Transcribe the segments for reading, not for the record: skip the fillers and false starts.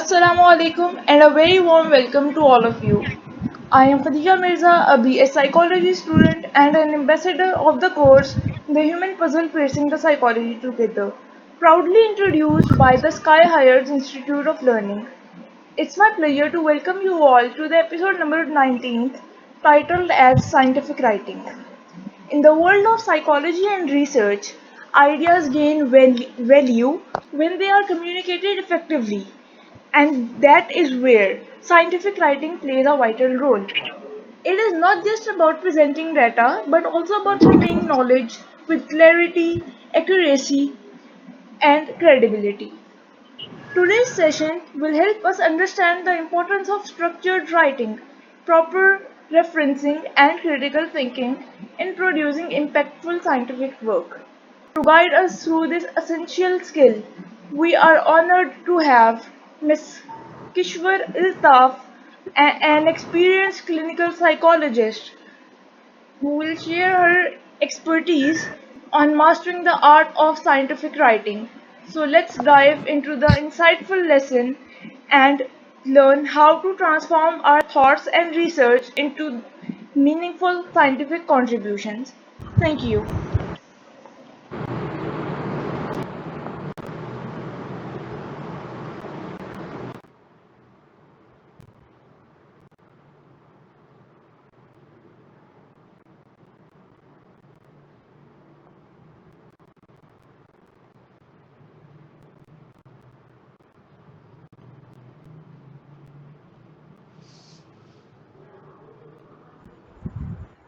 Assalamu alaikum and a very warm welcome to all of you. I am Khadija Mirza, a BS psychology student and an ambassador of the course The Human Puzzle Piecing the Psychology Together, proudly introduced by the Sky Hires Institute of Learning. It's my pleasure to welcome you all to the episode number 19th, titled as Scientific Writing. In the world of psychology and research, ideas gain value when they are communicated effectively, and that is where scientific writing plays a vital role. It is not just about presenting data, but also about conveying knowledge with clarity, accuracy, and credibility. Today's session will help us understand the importance of structured writing, proper referencing, and critical thinking in producing impactful scientific work. To guide us through this essential skill, we are honored to have Ms. Kishwar Iltaf, an experienced clinical psychologist who will share her expertise on mastering the art of scientific writing. So let's dive into the insightful lesson and learn how to transform our thoughts and research into meaningful scientific contributions. Thank you.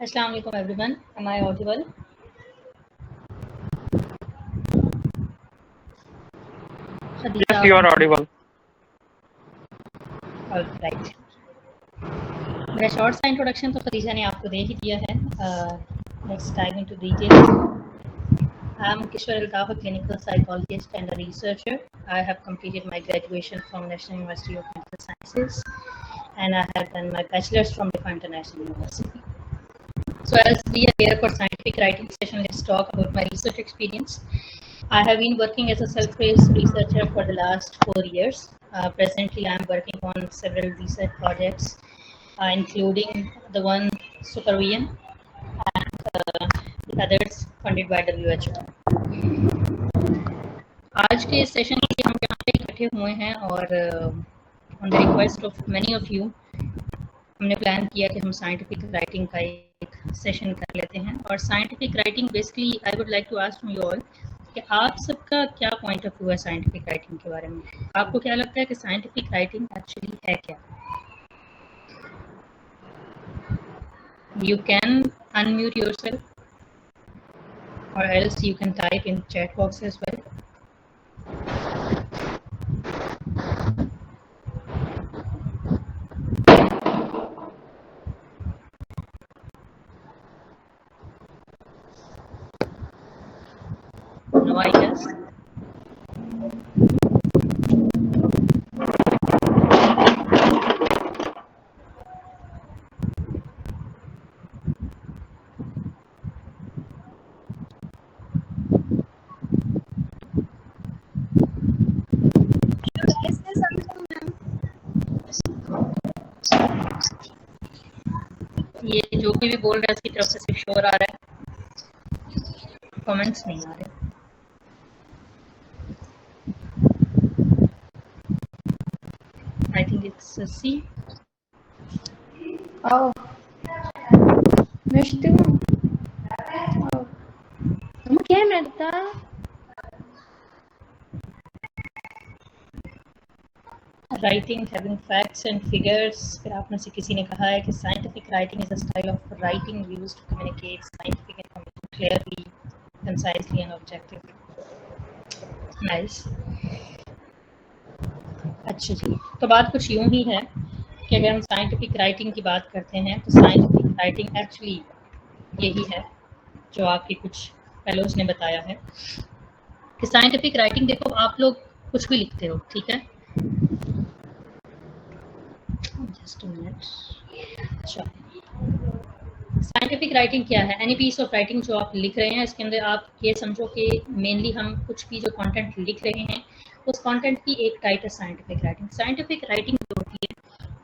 Assalamu alaikum everyone. Am I audible? Yes, Khadija, you are audible. all right. मेरा short सा introduction तो खदीजा ने आपको दे ही दिया है. Let's dive into details. I am Kishwar Altaf, a clinical psychologist and a researcher. I have completed my graduation from National University of Medical Sciences and I have done my bachelor's from Defa International University. So as we are here for scientific writing session, let's talk about my research experience. I have been working as a self-paced researcher for the last 4 years. Presently, I am working on several research projects, including the one Supervision and the others funded by WHO. आज के इस session के लिए हम यहाँ पे इकट्ठे हुए हैं और on the request of many of you हमने प्लान किया कि हम साइंटिफिक राइटिंग का एक सेशन कर लेते हैं. और scientific writing basically I would like to ask from you all कि आप सबका क्या पॉइंट ऑफ व्यू है साइंटिफिक राइटिंग के बारे में. आपको क्या लगता है कि साइंटिफिक राइटिंग एक्चुअली है क्या? You can unmute yourself or else you can type in chat box as well. No ideas? ये जो भी बोल रहा है उसकी तरफ से सिर्फ शोर आ रहा है, कमेंट्स नहीं आ रहे. I think it's a C. Oh, möchte man? Oh. क्या मिलता? Writing having facts and figures. फिर आप में से किसी ने कहा है कि scientific writing is a style of writing used to communicate scientific information clearly, concisely and objectively. Nice. अच्छा जी, तो बात कुछ यूं ही है कि अगर हम साइंटिफिक राइटिंग की बात करते हैं तो साइंटिफिक राइटिंग एक्चुअली यही है जो आपके कुछ फेलोज ने बताया है कि साइंटिफिक राइटिंग देखो आप लोग कुछ भी लिखते हो, ठीक है. Just a minute. अच्छा, साइंटिफिक राइटिंग क्या है? एनी पीस ऑफ राइटिंग जो आप लिख रहे हैं इसके अंदर आप ये समझो कि मेनली हम कुछ भी जो कंटेंट लिख रहे हैं उस कंटेंट की एक टाइप है साइंटिफिक राइटिंग। साइंटिफिक राइटिंग जो होती है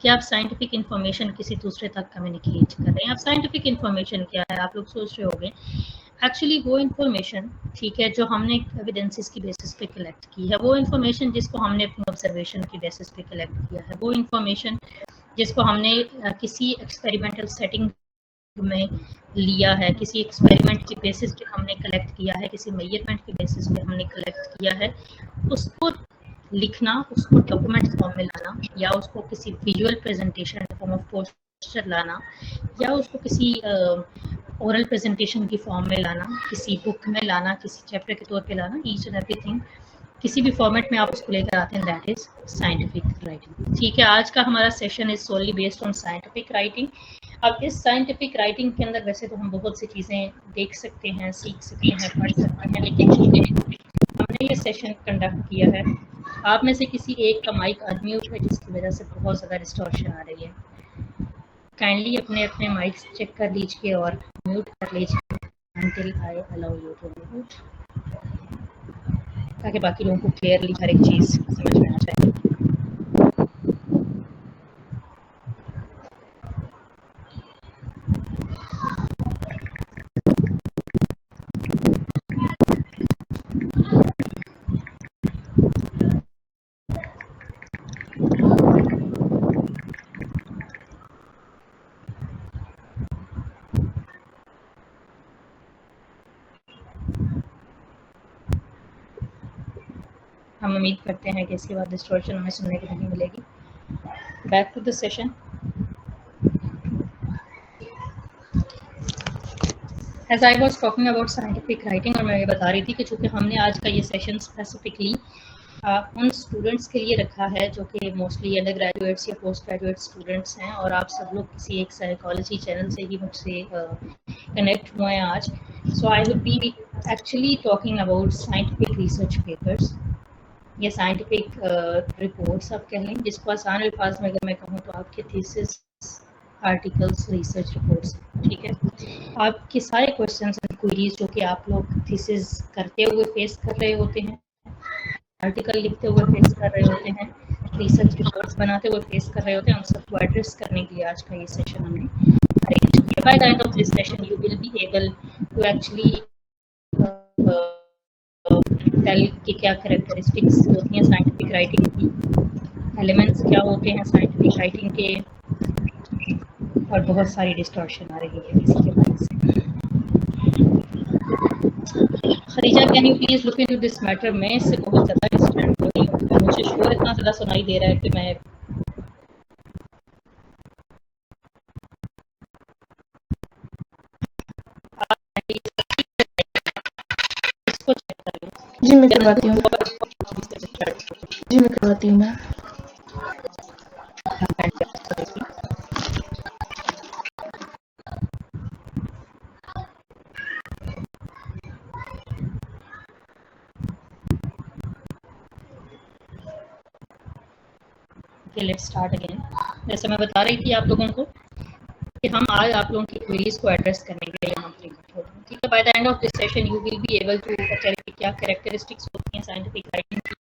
कि आप साइंटिफिक इन्फॉर्मेशन किसी दूसरे तक कम्युनिकेट कर रहे हैं। अब साइंटिफिक इन्फॉर्मेशन क्या है, आप लोग सोच रहे होंगे एक्चुअली वो इन्फॉर्मेशन, ठीक है, जो हमने एविडेंसेस की बेसिस पे कलेक्ट की है, वो इन्फॉर्मेशन जिसको हमने अपनी ऑब्जर्वेशन की बेसिस पे कलेक्ट किया है, वो इन्फॉर्मेशन जिसको हमने किसी एक्सपेरिमेंटल सेटिंग में लिया है, किसी एक्सपेरिमेंट की बेसिस पे हमने कलेक्ट किया है, किसी मेजरमेंट की बेसिस पे हमने कलेक्ट किया है, उसको लिखना, उसको डॉक्यूमेंट फॉर्म में लाना, या उसको किसी visual presentation form of poster लाना, या उसको किसी ओरल प्रेजेंटेशन की फॉर्म में लाना, किसी बुक में लाना, किसी चैप्टर के तौर पे लाना, ईच एंड एवरीथिंग किसी भी फॉर्मेट में आप उसको लेकर आते हैं, दैट इज साइंटिफिक राइटिंग। ठीक है, आज का हमारा session is solely based on scientific writing. अब इस साइंटिफिक राइटिंग के अंदर वैसे तो हम बहुत सी चीज़ें देख सकते हैं, सीख सकते हैं, पढ़ सकते हैं, लेकिन चूंकि हमने ये सेशन कंडक्ट किया है, आप में से किसी एक का माइक अनम्यूट है जिसकी वजह से बहुत ज़्यादा डिस्टॉर्शन आ रही है। काइंडली अपने अपने माइक्स चेक कर लीजिए और म्यूट कर लीजिए until I allow you to mute, ताकि बाकी लोगों को क्लियरली हर एक चीज़ समझ में आ जाए। हम उम्मीद करते हैं कि इसके बाद डिस्टॉर्शन हमें सुनने को नहीं मिलेगी। Back to the session. As I was talking about scientific writing, और मैं ये बता रही थी कि चूँकि हमने आज का ये सेशन स्पेसिफिकली उन स्टूडेंट्स के लिए रखा है जो कि मोस्टली अंडर ग्रेजुएट्स या पोस्ट ग्रेजुएट स्टूडेंट्स हैं, और आप सब लोग किसी एक साइकोलॉजी चैनल से ही मुझसे कनेक्ट हुए हैं आज। So I will be actually talking about scientific research papers या साइंटिफिक रिपोर्ट्स आप कह लें, जिसको आसान अल्फाज में अगर मैं कहूँ तो आपके थीसिस, आर्टिकल्स, रिसर्च रिपोर्ट्स। ठीक है, आपके सारे क्वेश्चंस एंड क्वेरीज जो कि आप लोग थीसिस करते हुए फेस कर रहे होते हैं, आर्टिकल लिखते हुए फेस कर रहे होते हैं, रिसर्च रिपोर्ट्स बनाते हुए फेस कर रहे होते हैं, उन सबको एड्रेस करने के लिए आज का ये सेशन हमने अरेंज किया। By the end of this session you will be able to actually tell कि क्या कैरेक्टरिस्टिक्स होती हैं साइंटिफिक राइटिंग की, एलिमेंट्स क्या होते हैं साइंटिफिक राइटिंग के, और बहुत सारी डिस्टॉर्शन आ रही है इसी के वजह से। Khadija, can you please look into this matter? मैं इससे बहुत ज़्यादा डिस्टर्ब हो रही हूँ, मुझे शोर इतना ज़्यादा सुनाई दे रहा है कि मैं इसको चेक कर लूँ। जी मैं करवाती हूँ, जी मैं करवाती हूँ ma'am. Okay, let's start again. जैसे मैं बता रही थी आप लोगों को कि हम आज आप लोगों की क्वेरीज को एड्रेस करने के लिए यहाँ पर इकट्ठे हो रहे हैं। ठीक है, by the end of this session you will be able to tell कि क्या कैरेक्टरिस्टिक्स होती हैं साइंटिफिक राइटिंग की।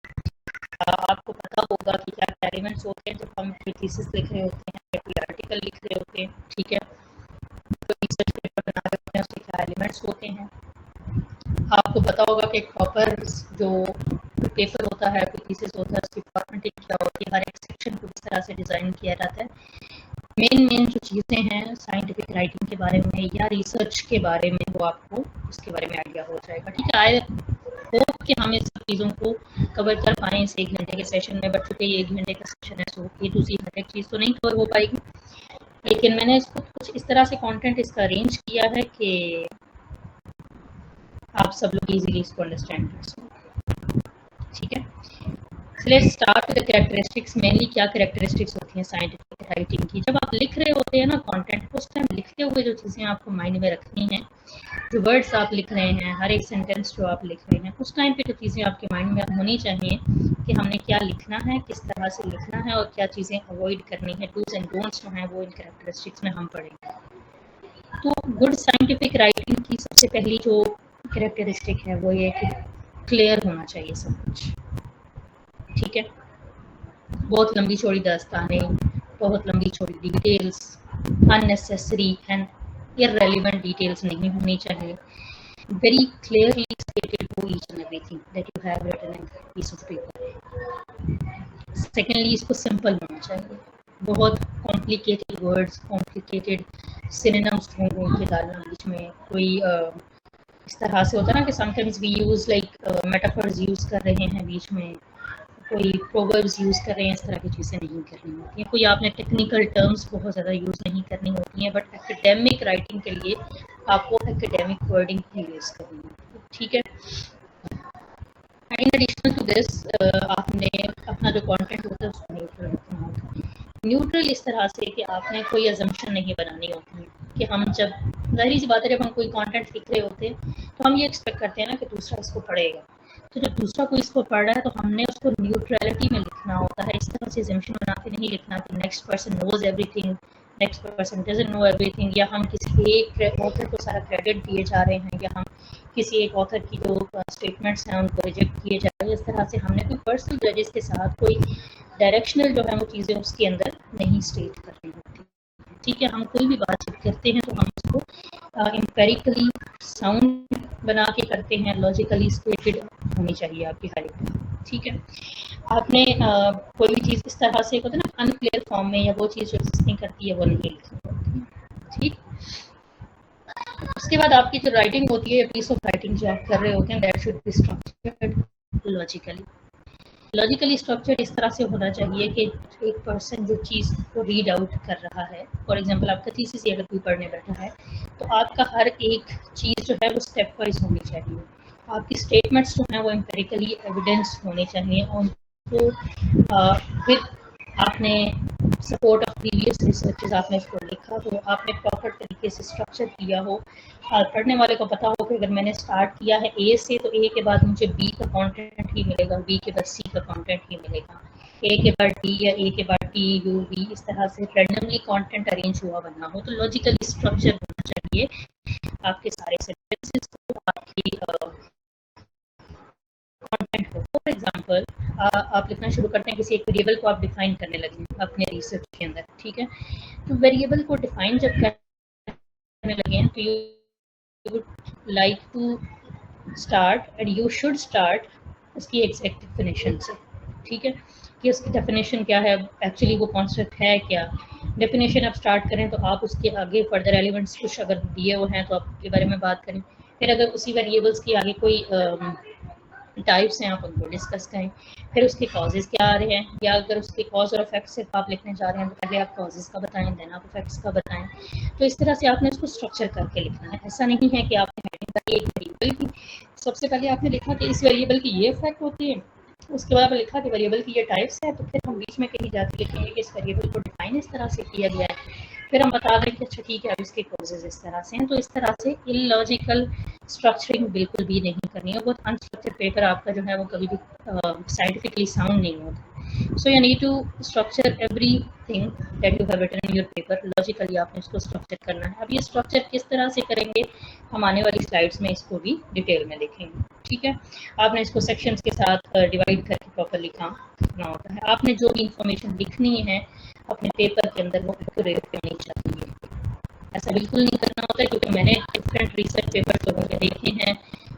आपको पता होगा कि क्या एलिमेंट्स होते हैं जब हम कोई थीसिस लिख रहे होते हैं या कोई आर्टिकल लिख रहे होते हैं। ठीक है, तो रिसर्च पेपर बना रहे होते हैं, उसके क्या एलिमेंट्स होते हैं। आपको पता होगा कि एक प्रॉपर जो पेपर होता है, कोई थीसिस होता है, उसकी फॉर्मेटिंग क्या होती है, हर एक सेक्शन को किस तरह से डिज़ाइन किया जाता है। मेन जो चीज़ें हैं साइंटिफिक राइटिंग के बारे में या रिसर्च के बारे में, वो आपको उसके बारे में आइडिया हो जाएगा। ठीक है, आई होप कि हम इस सब चीज़ों को कवर कर पाएँ इस 1 घंटे के सेशन में, बट चूँकि ये 1 घंटे का सेशन है सो ए टू ज़ेड हर एक चीज़ तो नहीं कवर हो पाएगी, लेकिन मैंने इसको कुछ इस तरह से कंटेंट इसका अरेंज किया है कि आप सब लोग ईजिली इसको अंडरस्टैंड कर सकें। ठीक है, let's start with characteristics. Mainly क्या कैरेक्टरिस्टिक्स होती हैं साइंटिफिक राइटिंग की? जब आप लिख रहे होते हैं ना कंटेंट, उस टाइम लिखते हुए जो चीज़ें आपको माइंड में रखनी हैं, जो वर्ड्स आप लिख रहे हैं, हर एक सेंटेंस जो आप लिख रहे हैं, उस टाइम पे जो चीज़ें आपके माइंड में होनी चाहिए कि हमने क्या लिखना है, किस तरह से लिखना है, और क्या चीज़ें अवॉइड करनी है, डूज एंड डोंट्स जो हैं वो इन कैरेक्टरिस्टिक्स में हम पढ़ेंगे। तो गुड साइंटिफिक राइटिंग की सबसे पहली जो कैरेक्टरिस्टिक है वो ये कि क्लियर होना चाहिए सब कुछ। ठीक है, बहुत लंबी चौड़ी दास्तानें, बहुत लंबी चौड़ी details, unnecessary and irrelevant details नहीं होनी चाहिए। Very clearly stated for each and everything that you have written in that piece of paper. Secondly, इसको सिंपल होना चाहिए, बहुत कॉम्प्लिकेटेड वर्ड्स, कॉम्प्लिकेटेड सिनोनिम्स ढूंढ के डालना बीच में, कोई इस तरह से होता है ना कि sometimes we use like metaphors use कर रहे हैं बीच में, कोई प्रोवर्ब्स यूज कर रहे हैं, इस तरह की चीज़ें नहीं करनी होती हैं। कोई आपने टेक्निकल टर्म्स बहुत ज़्यादा यूज नहीं करनी होती हैं, बट एकेडमिक राइटिंग के लिए आपको एकेडमिक वर्डिंग ही यूज करनी है, ठीक है। इन एडिशनल टू दिस आपने अपना जो कंटेंट होता है उसको न्यूट्रल रखना होता है। न्यूट्रल इस तरह से कि आपने कोई अजम्पशन नहीं बनानी होती कि हम जब, जाहिर सी बात है, जब हम कोई कंटेंट लिख रहे होते हैं तो हम ये एक्सपेक्ट करते हैं ना कि दूसरा इसको पढ़ेगा, तो जब दूसरा कोई इसको पढ़ रहा है तो हमने उसको न्यूट्रलिटी में लिखना होता है। इस तरह से अजम्पशन बना के नहीं लिखना कि next person knows everything, next person doesn't know everything, या हम किसी एक ऑथर को सारा क्रेडिट दिए जा रहे हैं, या हम किसी एक ऑथर की जो स्टेटमेंट्स हैं उनको रिजेक्ट किए जा रहे हैं। इस तरह से हमने कोई पर्सनल जजेस के साथ कोई डायरेक्शनल जो है वो चीज़ें उसके अंदर नहीं स्टेट करनी होती, ठीक है। हम कोई भी बातचीत करते हैं तो हम उसको एम्पेरिकली साउंड बना के करते हैं, लॉजिकली स्टेटेड होनी चाहिए आपकी हर एक, ठीक है। आपने कोई भी चीज़ इस तरह से होता है ना अनक्लियर फॉर्म में, या वो चीज़ जो एग्जिस्ट नहीं करती है वो नहीं लिखनी होती है, ठीक। उसके बाद आपकी जो राइटिंग होती है, पीस ऑफ राइटिंग जो आप कर रहे होते हैं, that should be structured logically. Logically structured इस तरह से होना चाहिए कि एक पर्सन जो चीज़ को रीड आउट कर रहा है, फॉर एग्जांपल आपका थीसिस अगर कोई पढ़ने बैठा है तो आपका हर एक चीज़ जो है वो स्टेप वाइज होनी चाहिए। आपकी स्टेटमेंट्स जो हैं वो एम्पेरिकली एविडेंस होने चाहिए, उनको विद आपने सपोर्ट ऑफ प्रीवियस रिसर्चेस आपने इसको लिखा हो, आपने प्रॉपर तरीके से स्ट्रक्चर किया हो, पढ़ने वाले को पता हो कि अगर मैंने स्टार्ट किया है ए से तो ए के बाद मुझे बी का कंटेंट ही मिलेगा, बी के बाद सी का कंटेंट ही मिलेगा, ए के बाद डी या ए के बाद टी यू बी, इस तरह से रैंडमली कंटेंट अरेंज हुआ बनना हो। तो लॉजिकली स्ट्रक्चर होना चाहिए आपके सारे सेंटेंसेस को, आपकी कंटेंट को। फॉर एग्जांपल आप लिखना शुरू करते हैं, किसी एक वेरिएबल को आप डिफाइन करने लगे अपने रिसर्च के अंदर, ठीक है। तो वेरिएबल को डिफाइन जब करने लगे हैं तो you would like to start and you should start उसकी एग्जैक्ट डेफिनेशन से, ठीक है, कि उसकी डेफिनेशन क्या है, एक्चुअली वो कॉन्सेप्ट है क्या। डेफिनेशन आप स्टार्ट करें तो आप उसके आगे फर्दर एलिमेंट्स कुछ अगर दिए हुए हैं तो आप उसके बारे में बात करें। फिर अगर उसी वेरिएबल्स की आगे कोई टाइप्स हैं आप उनको डिस्कस करें, फिर उसके कॉजेज़ क्या आ रहे हैं, या अगर उसके कॉज और इफेक्ट्स सिर्फ आप लिखने जा रहे हैं तो पहले आप कॉजेज़ का बताएं, देन आप इफेक्ट्स का बताएं। तो इस तरह से आपने उसको स्ट्रक्चर करके लिखना है। ऐसा नहीं है कि आपने हेडिंग करी एक वेरिएबल की, सबसे पहले आपने लिखा कि इस वेरिएबल की ये इफेक्ट होती है, उसके बाद आपने लिखा कि वेरिएबल की ये टाइप्स है, तो फिर हम बीच में कहीं जाके लिखेंगे कि इस वेरिएबल को डिफाइन इस तरह से किया गया है, फिर हम बता दें कि अच्छा ठीक है अब इसके कॉजेज इस तरह से हैं। तो इस तरह से इलॉजिकल स्ट्रक्चरिंग बिल्कुल भी नहीं करनी है। बहुत अनस्ट्रक्चर्ड पेपर आपका जो है वो कभी भी साइंटिफिकली साउंड नहीं होता। So you need to structure everything that you have written in your paper, logically आपने इसको स्ट्रक्चर करना है। अब ये स्ट्रक्चर किस तरह से करेंगे हम आने वाली स्लाइड्स में इसको भी डिटेल में देखेंगे, ठीक है। आपने इसको सेक्शंस के साथ डिवाइड करके प्रॉपरली काम करना होता है। आपने जो भी इंफॉर्मेशन लिखनी है अपने पेपर के अंदर वो एक्यूरेट होनी चाहिए। ऐसा बिल्कुल नहीं करना होता है, क्योंकि मैंने डिफरेंट रिसर्च पेपर लोगों के देखे हैं,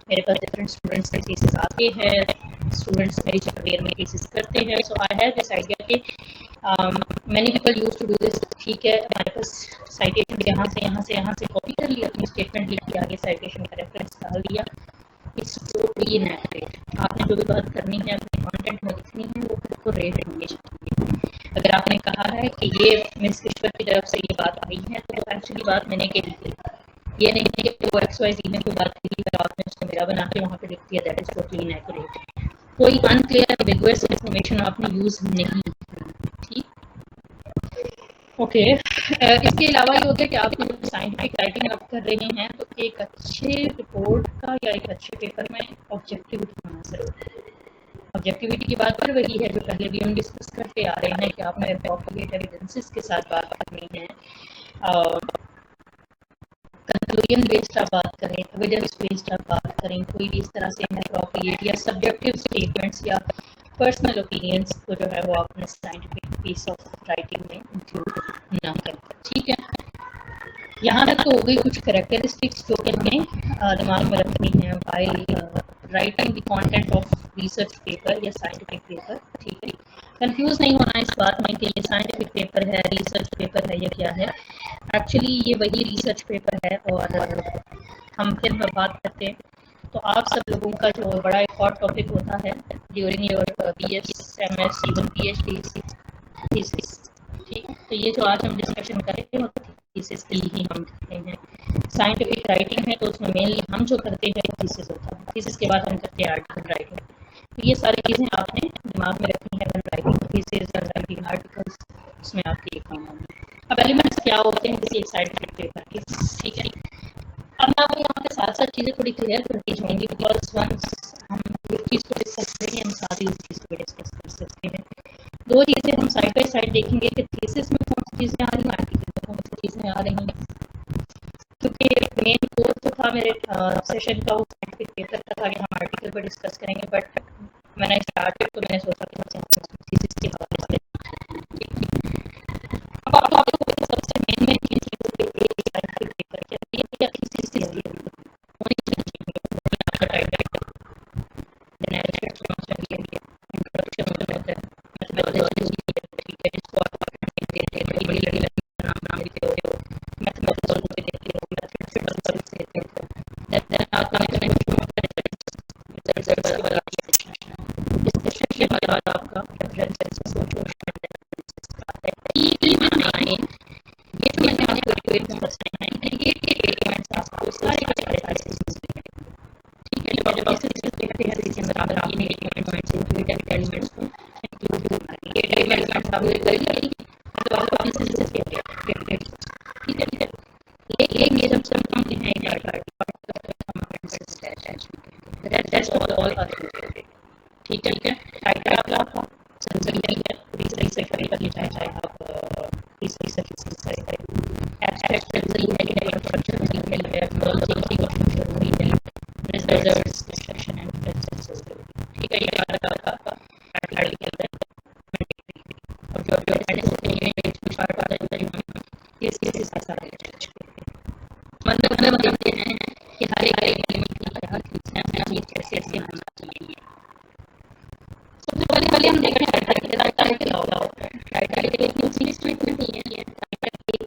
मेरे पास डिफरेंट स्टूडेंट्स के केसेस आते हैं, स्टूडेंट्स मेरी चैप्टर में केसेस करते हैं। So I have this idea कि many people use to do this, ठीक है, हमारे पास साइटेशन यहाँ से यहाँ से यहाँ से कॉपी कर लिया, अपनी स्टेटमेंट लिख के आगे साइटेशन का रेफरेंस डाल दिया। It's totally inaccurate. आपने जो भी बात करनी है अपने कंटेंट में लिखनी है वो खुद को रेट होनी चाहिए। अगर आपने कहा है कि ये मिस किश्वर की तरफ से ये बात आई है तो एक्चुअली बात मैंने कही थी, ये नहीं है कि वो XYZ ने कोई बात की और आपने उसको मेरा बना के वहाँ पे लिख दिया, दैट इज टोटली इनएक्यूरेट। कोई अनक्लियर एम्बिगुअस इंफॉर्मेशन आपने यूज नहीं की, ठीक। ओके, इसके अलावा ये होता है कि आप साइंटिफिक राइटिंग आप कर रहे हैं तो एक अच्छे रिपोर्ट का या एक अच्छे पेपर में ऑब्जेक्टिविटी होना जरूरी है। ऑब्जेक्टिविटी की बात पर वही है जो पहले भी हम डिस्कस करते आ रहे हैं कि आपने एप्रोप्रिएट एविडेंसेस के साथ बात करनी है, कंक्लूजन बेस्ड आप बात करें, एविडेंस बेस्ड आप बात करें, कोई भी इस तरह से एप्रोप्रिएट या सब्जेक्टिव स्टेटमेंट्स या पर्सनल ओपिनियंस को जो है वो अपने साइंटिफिक पीस ऑफ राइटिंग में इंक्लूड ना करें, ठीक है। यहाँ तक तो हो गई कुछ करेक्टरिस्टिक्स जो कि हमें दिमाग में रखनी है while writing the content of research paper या साइंटिफिक पेपर, ठीक है। कंफ्यूज नहीं होना इस बात में कि ये साइंटिफिक पेपर है, रिसर्च पेपर है या क्या है। एक्चुअली ये वही रिसर्च पेपर है और हम फिर बात करते हैं तो आप सब लोगों का जो बड़ा एक हॉट टॉपिक होता है during your BS MS even PhD thesis, ठीक है। तो ये जो आज हम डिस्कशन करेंगे वो थीसिस की ही हम करते हैं। साइंटिफिक राइटिंग है तो उसमें मेनली हम जो करते हैं थीसिस होता है, थीसिस के बाद हम करते हैं आर्टिकल राइटिंग। तो ये सारी चीज़ें आपने दिमाग में रखनी है व्हेन राइटिंग थीसिस और राइटिंग आर्टिकल्स, उसमें आपके ये काम होंगे। अब एलिमेंट्स क्या होते हैं किसी एक साइंटिफिक पेपर के, ठीक है। अब मैं आपको यहाँ पे साथ साथ चीज़ें थोड़ी क्लियर करती जाऊँगी बिकॉज वंस हम एक चीज़ को डिस्कस करेंगे हम साथ ही उस चीज़ को डिस्कस कर सकते हैं। दो चीज़ें हम साइड बाय साइड देखेंगे कि थीसिस में कौन सी चीज़ें आ रही हैं, आर्टिकल में कौन सी चीज़ें आ रही हैं। क्योंकि मेन कोर्स जो था मेरे सेशन का वो साइंटिफिक पेपर का था कि हम आर्टिकल पर डिस्कस करेंगे, बट मैंने स्टार्टेड तो मैंने सोचा कि थीसिस के हवाले से। अब आपको सबसे मेन चीज़ साइंटिफिक पेपर क्या है या थीसिस की होनी चाहिए, आपका टाइटल इंट्रोडक्शन होता है, मैथमेटिक्स ठीक है, इसको आप देते हैं बड़ी लड़ी नाम देते हो, मैथमेटिक्स देते हो, मैथमेटिक्स देते हो, देन आपका रिजल्ट्स के बाद डिस्कशन के बाद आपका रेफरेंसेस सोचो ये मैंने ये जो मैंने आपको इक्वेशंस बताए हैं ये एलिमेंट्स आपको सारे का सारे ठीक है। जब आप इसे देखते हैं इसके अंदर अगर आपने एलिमेंट्स एलिमेंट्स को इंक्लूड करना ये एलिमेंट्स आप करेंगे तो आपको इसे ठीक है ठीक है। लेकिन ये जब सब हम हैं दैट्स ऑल ठीक है। टाइटल आपका सेंसर है रिसर्च पेपर लिखा है आप रिसर्च करें एब्स्ट्रैक्ट सेंसर है कि स्ट्रक्चर है मेथोडोलॉजी का फंक्शन है रिजल्ट्स डिस्कशन एंड रेफरेंसेस, ठीक है। ये आपका आर्टिकल है और जो एंड होते हैं ये स्टार्ट होता है इस सारे मतलब हम देखते हैं कि हर एक एलिमेंट की क्या चीज कैसे होना चाहिए। सबसे पहले हम देखते हैं टाइटल क्या होता है। टाइटल के लिए दूसरी स्टेटमेंट नहीं है, टाइटल एक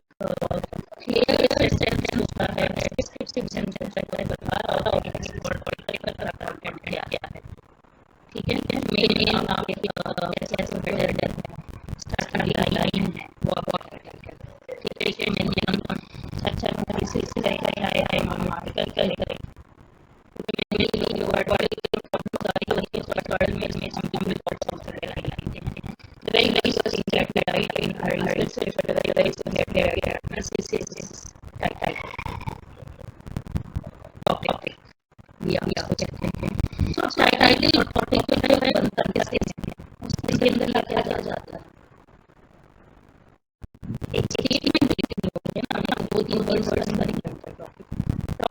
क्लियर सेंटेंस होता है, डिस्क्रिप्टिव सेंटेंस होता है, बता रहा होता है कि पॉलिटिकल का कंटेंट क्या है, ठीक है। मेन नाम कैसे हेडर है, स्टार्टिंग लाइन है वो आपका ठीक है। मेन नाम अच्छा इसी से आया है हम आर्टिकल करें मेन जो वर्ड सारी होती है वर्ड में हम रिपोर्ट्स लगाते हैं very simple right in very topic ये आपको चेक करेंगे। तो टाइटल और टॉपिक को जो है बनता कैसे है उसके अंदर क्या जाता है एक स्टेटमेंट लिखनी होती है ना, हम 2-3 वर्ड्स अंदर ही करते हैं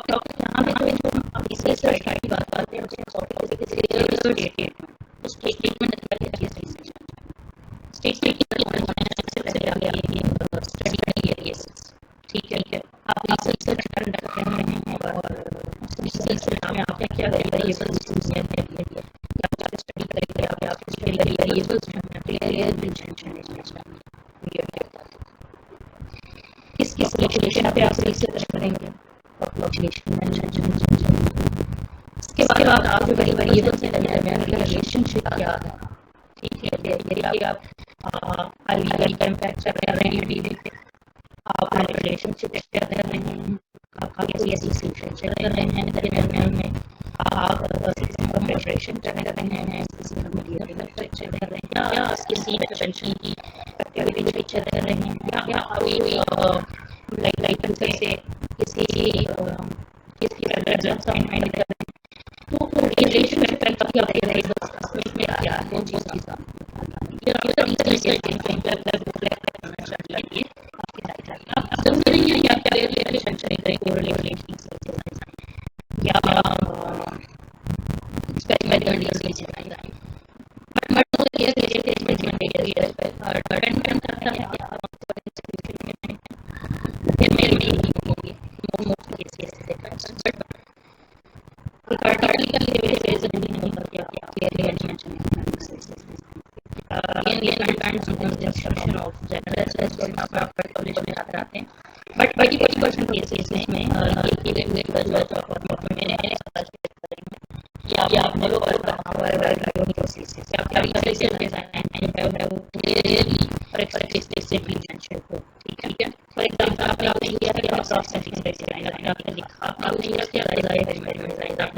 टॉपिक यहाँ पे जो हम इसे सर्च की बात करते हैं उसमें टॉपिक से रिलेटेड उस स्टेटमेंट अंदर क्या चीज है स्टेटमेंट की सबसे पहले आगे ये स्टडी एरिया ठीक है। आप रिसर्च कर रहे हैं और रिसर्च में आप क्या वेरिएबल्स यूज करते हैं या आप स्टडी करेंगे आप उसके वेरिएबल्स किस लोकेशन पे आप रिसर्च करेंगे पॉपुलेशन इसके बाद आप जो वेरिएबल्स हैं रिलेशनशिप क्या है, ठीक है। यदि आप अल्वील का इम्पैक्ट कर रहे हैं आप रिलेशनशिप कर रहे हैं आप रिलेशनशिप कर रहे हैं दरमियान में आप प्रिपरेशन कर रहे हैं कर रहे हैं या किसी प्रिपरेशन की एक्टिविटी कर रहे हैं या आप लाइक से किसी रिजल्ट फाइंड कर रहे हैं तो रिलेशनशिप का क्या क्या है वो चीज़ depends on the instruction of general assessment आप कॉलेज में आते हैं, बट 80% केसेस में ये जो है तो मैंने कि आप नो पर however your processes या processes design and have clearly और explicitly mentioned हो, ठीक है। फॉर एग्जांपल आपने किया है प्रोसेसिंग डिजाइन आपने लिखा, आपने यूज किया डिजाइन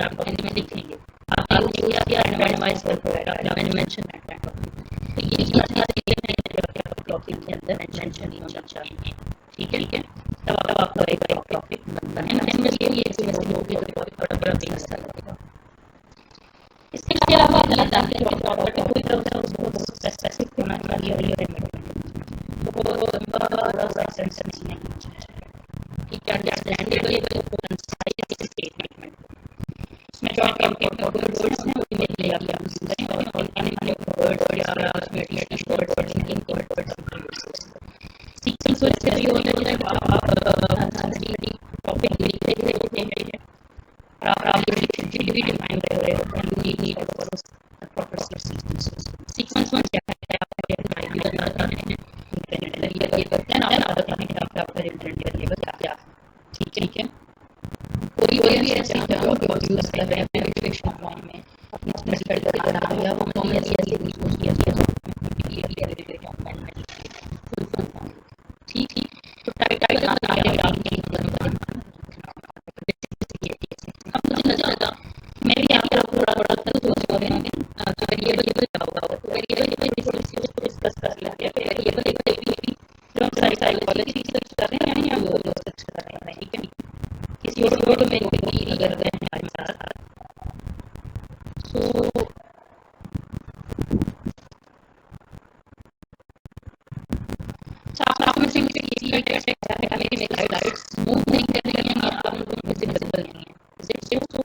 आपने लिखेंगे, आपने यूज किया एनवायरमेंट सॉफ्टवेयर आपने मेंशन दैट, तो ये चीजें टॉपिक के अंदर मेंशन होना चाहिए, ठीक है। तब आपका एक टॉपिक बनता है ना, ये टॉपिक बड़ा बेस लगेगा। इसके अलावा ये जानते हैं प्रॉपर्टी कोई बहुत स्पेसिफिक होना चाहिए और ये थोड़ा सा सेंस नहीं ठीक है, अंडरस्टैंडेबल कंसाइज स्टेटमेंट इसमें जो आपके वर्ड्स हैं उनमें ले आप यूज करें और अन्य वर्ड्स या स्पेशलिस्ट वर्ड्स इनके वर्ड्स सीक्वेंस से भी होता है जब आप टॉपिक लिख रहे होते हैं और आप भी डिफाइन कर रहे होते हैं you need to follow the proper sequence. Sequence one क्या है आप आइडिया बनाते हैं इंटरनेट वेरिएबल देन आप बताते हैं कि आपका इंटरनेट वेरिएबल क्या है, ठीक है। कोई भी ऐसा जॉब यूज कर रहे हैं एप्लीकेशन फॉर्म में अपने स्पेसिफाइड करना है या वो नॉर्मली ऐसे यूज किया ठीक तो टाइटल आगे आपके अब मुझे लगा मैं भी आपको थोड़ा तो होंगे तो वेरिएबल क्या होगा, तो वेरिएबल डिस्कस कर लेते हैं। वेरिएबल जो हम साइकोलॉजी रिसर्च कर रहे हैं या वो रिसर्च कर रहे हैं, ठीक है। किसी और में भी अगर गए हमारे साथ तो आप में से किसी का कैसे है कि मेरी लाइट्स मूव नहीं कर रही हैं या आप उनको विजिबल नहीं है, इज इट सो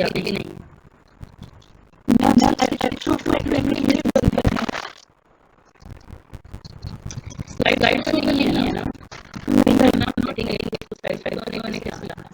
अभी नहीं स्लाइड तो नहीं है ना स्लाइड होने कैसे लाना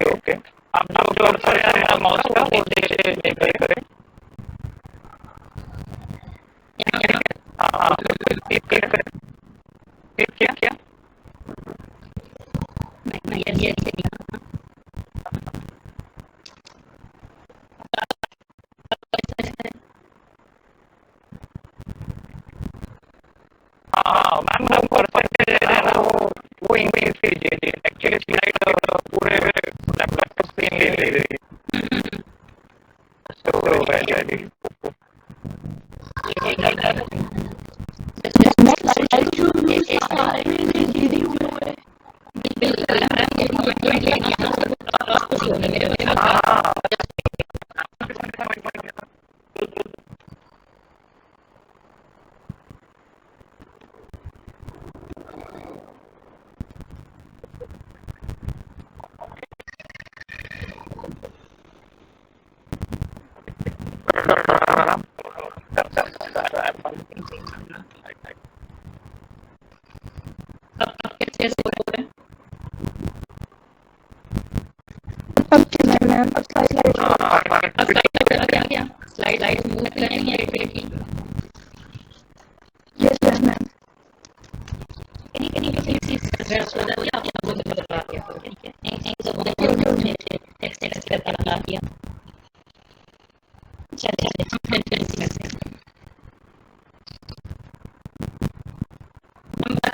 ओके आप जो माउस का वो देखिए करें क्या मैम परसेंटेज है ना वो इंक्रीज कीजिए एक्चुअली स्लाइड पूरे लैपटॉप स्क्रीन ले रही है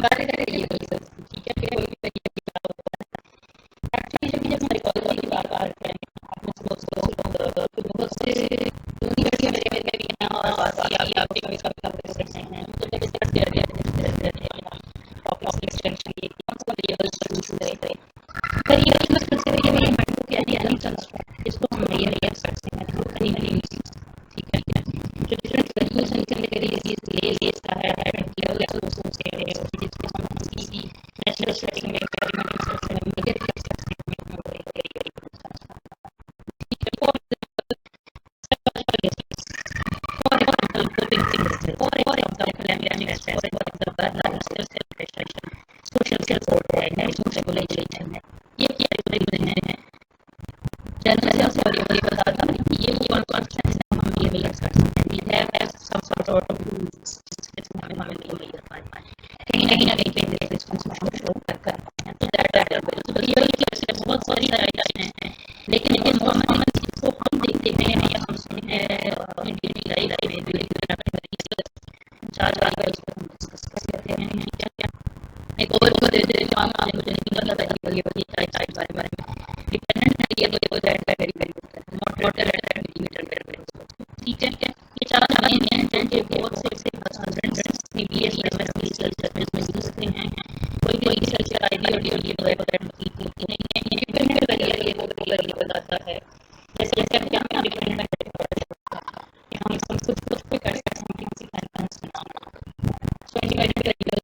बात करें वेरिएबल्स की, ठीक है, कोई भी वेरिएबल क्या होता है। एक्चुअली जब हम साइकोलॉजी की बात करते हैं, आपने बहुत से जूनियर से मेरे में भी हैं और बाकी आपके कभी कभी सकते हैं, तो जब डिस्कस किया गया टॉपिक सिलेक्शन की कौन सा वेरिएबल चूज करें। वेरिएबल में सबसे पहले वेरिएबल को क्या दिया, कंस्ट्रक्ट, इसको हम मेजर कर सकते हैं थ्रू एनी मींस, ठीक है, जो डिफरेंट वैल्यूज हैं उनके वेरिएबल्स लेता है लेवल सोर्सेस से जिसको हम किसी नेचुरल सेटिंग में एक्सपेरिमेंटल सेटिंग में मेजर कर सकते हैं, ठीक है। फॉर सोशल सपोर्ट है, नेशनल रेगुलेशन है, ये क्या है जनरल से वेरिएबल बताता है कि ये कौन कौन से हम ये मेजर कर सकते हैं, we have some sort of rules जिसमें हम ये मेजर कर पाए, कहीं ना कहीं पे रेस्पॉन्स हम शो कर पाते हैं। तो दैट तो वेरिएबल की ऐसे बहुत सारी चीजें हैं, लेकिन हम इसको हम देखते हैं या हम सुनते हैं अपनी डेली लाइफ में रेगुलर चार वेरिएबल्स को हम डिस्कस करते हैं, ठीक है। एक और दे दे काम आने मुझे नहीं पता वेरिएबल की टाइप बारे में dependent variable that variable not that variable, ठीक है। ये चार मेन हैं जो बहुत से स्टूडेंट्स बीबीए एमएस रिसर्च में यूज करते हैं। कोई रिसर्च आईडी और वेरिएबल की नहीं है, ये डिपेंडेंट वेरिएबल आता है। जैसे जैसे क्या हम डिपेंडेंट हम कुछ पे कर सकते हैं किसी सेंटेंस में, सो इंडिपेंडेंट वेरिएबल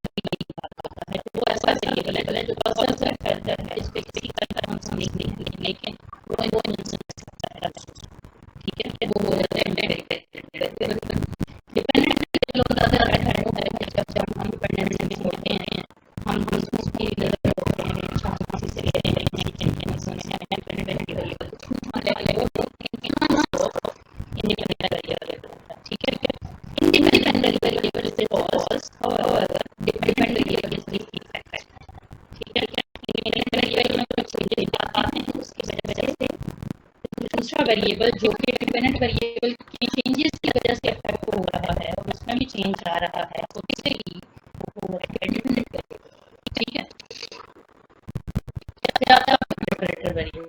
है तो वो ऐसा वेरिएबल है जो पर्सन सेट करता है, इस पे किसी तरह हम समझ नहीं है, लेकिन वो नहीं समझ सकता है, ठीक है। वो हो जाता है डिपेंडेंट होता है जब हम डिपेंडेंट होते हैं, हम उसकी जरूरत होते हैं, हम किसी से ले रहे हैं इंडिपेंडेंट वेरिएबल, ठीक है। इंडिपेंडेंट वेरिएबल से कॉज और डिपेंडेंट वेरिएबल से इफेक्ट, ठीक है। इंडिपेंडेंट वेरिएबल में कुछ चीजें आते हैं, उसकी वजह से दूसरा वेरिएबल जो कि डिपेंडेंट वेरिएबल की चेंजेस की वजह से इफेक्ट हो रहा है और उसमें भी चेंज आ रहा है, तो इससे ही वो डिपेंडेंट वेरिएबल, ठीक है। फिर आता है moderator variable.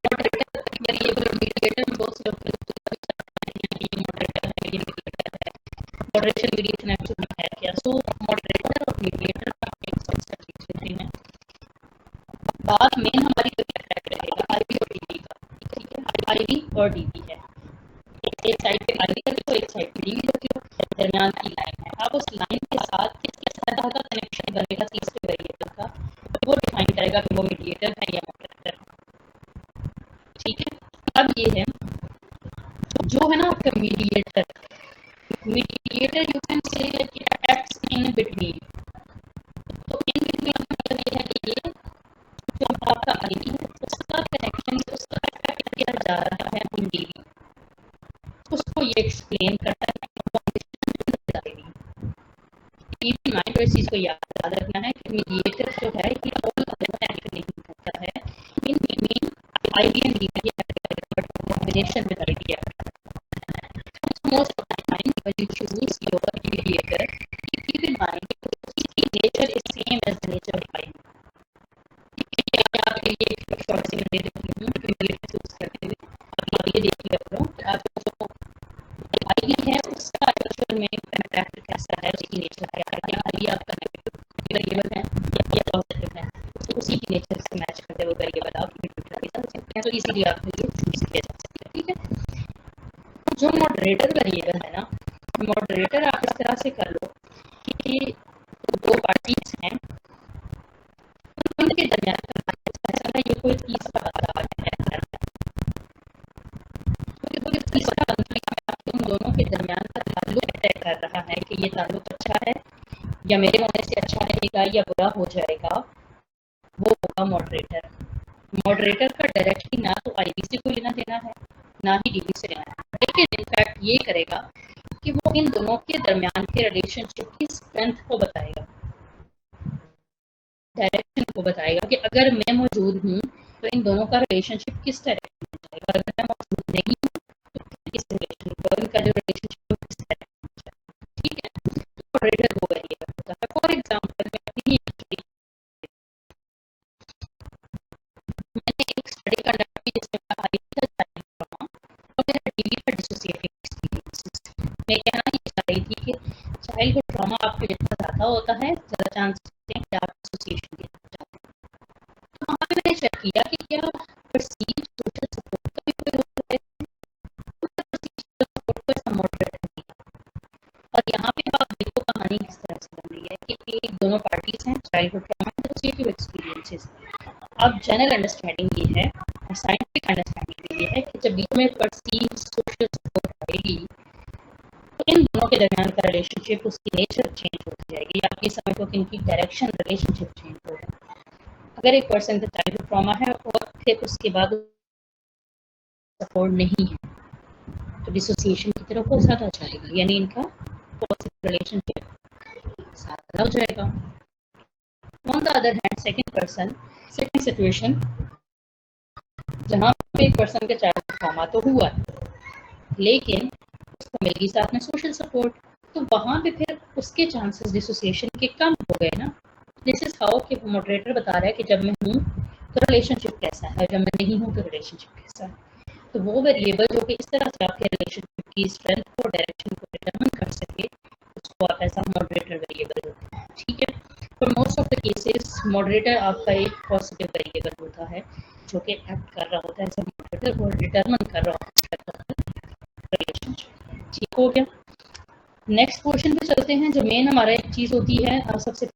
Moderator variable mediator में बहुत से लोग मॉडरेटर है, ये मीडिएटर है, मॉडरेशन मीडिएशन एक्चुअली है क्या। सो मॉडरेटर और मीडिएटर का एक सबसे चीजें हैं। बात मेन हमारी तो क्या रहेगा, आईवी और डीबी का, ठीक है। आईवी और डीबी है, एक साइड पे आईवी रखो, एक साइड पे डीबी रखो, दरमियान की लाइन है। अब उस लाइन के साथ किसके साथ का कनेक्शन बनेगा तीसरे वेरिएबल का, तो वो डिफाइन करेगा कि वो मीडिएटर है या मॉडरेटर है, ठीक है। अब ये है जो है ना आपका mediator you can say acts in between. तो इन बिटवीन मतलब ये है कि ये जो आपका आईवी है उसका कनेक्शन उसका इफेक्ट किया जा रहा है ऑन डीबी, उसको ये एक्सप्लेन करता है माइंड। इस चीज को याद रखना है कि मीडिएटर जो है कि ऑल एक्ट नहीं करता है in between IV and DB combination with IV. Most of the time when you choose your mediator, keep in mind its nature is same as the nature of I V. आपके लिए एक short से दे देती हूँ mediator choose करते हुए, आप ये देख लिया करो कि आप जो I V है उसका एक्चुअल में इम्पैक्ट कैसा है, उसकी नेचर है, I V आपका नेगेटिव वेरिएबल है या पॉजिटिव है, तो उसी की नेचर से मैच करते हुए वेरिएबल आप mediator के साथ सकते हैं, तो इजीली आप जो चूज किया जा सकता है, ठीक है। जो मॉडरेटर वेरिएबल है ना, मॉडरेटर आप इस तरह से कर लो कि दो पार्टीज हैं उनके दरमियान ऐसा है ये कोई तीसरा बंदा है, क्योंकि तीसरा बंदा उन दोनों के दरमियान का ताल्लुक तय कर रहा है कि ये ताल्लुक अच्छा है या मेरे होने से अच्छा रहेगा या बुरा हो जाएगा, वो होगा मॉडरेटर। मॉडरेटर का डायरेक्टली ना तो आईवी से कोई लेना देना है ना ही डीबी से लेना है, लेकिन इनफैक्ट ये करेगा कि वो इन दोनों के दरमियान के रिलेशनशिप की स्ट्रेंथ को बताएगा, डायरेक्शन को बताएगा कि अगर मैं मौजूद हूँ तो इन दोनों का रिलेशनशिप किस तरह से जाएगा, अगर मैं मौजूद नहीं हूँ तो किस रिलेशनशिप और इनका जो रिलेशनशिप किस तरह से, ठीक है। मॉडरेटर वो वेरिएबल होता है। फॉर एग्जांपल मैं अपनी चाइल्डहुड ट्रॉमा आपके जितना ज़्यादा होता है, ज़्यादा चांसेस होते हैं कि आप एसोसिएशन के साथ जाते हैं। तो वहाँ पे मैंने चेक किया कि क्या परसीव सोशल सपोर्ट का भी कोई रोल है, परसीव सपोर्ट को ऐसा मॉडरेट नहीं है। और यहाँ पे आप देखो कहानी किस तरह से बन रही है कि एक दोनों पार्टीज हैं, चाइल्डहुड ट्रॉमा एसोसिएटिव एक्सपीरियंसेस। अब जनरल अंडरस्टैंडिंग ये है और साइंटिफिक अंडरस्टैंडिंग ये है कि जब बीच में परसीव सोशल सपोर्ट आएगी तो इन दोनों के दरमियान का रिलेशनशिप, उसकी नेचर चेंज होती जाएगी, या आप ये समझो कि इनकी डायरेक्शन रिलेशनशिप चेंज होगा। अगर एक पर्सन का चाइल्डहुड ट्रॉमा है और फिर उसके बाद सपोर्ट नहीं है तो डिसोसिएशन की तरफ वो ज़्यादा जाएगा, यानी इनका पॉजिटिव रिलेशनशिप ज़्यादा हो जाएगा। On the other hand second person, second situation जहाँ पे एक पर्सन का चाइल्डहुड ट्रॉमा तो हुआ लेकिन उसको मिल गई साथ में सोशल सपोर्ट, तो वहाँ पे फिर उसके चांसेस डिसोसिएशन के कम हो गए ना। दिस इज हाउ कि मॉडरेटर बता रहा है कि जब मैं हूँ तो रिलेशनशिप कैसा है, जब मैं नहीं हूँ तो रिलेशनशिप कैसा है। तो वो वेरिएबल जो कि इस तरह से आपके रिलेशनशिप की स्ट्रेंथ और डायरेक्शन को डिटरमिन कर सके, उसको आप ऐसा मॉडरेटर वेरिएबल होता है। ठीक है, for most of the cases moderator आपका एक पॉजिटिव वेरिएबल होता है जो कि एक्ट कर रहा होता है एज अ मॉडरेटर और डिटरमिन कर रहा होता है रिलेशनशिप। ठीक हो गया। नेक्स्ट क्वेश्चन पे चलते हैं। जो मेन हमारा एक चीज़ होती है सबसे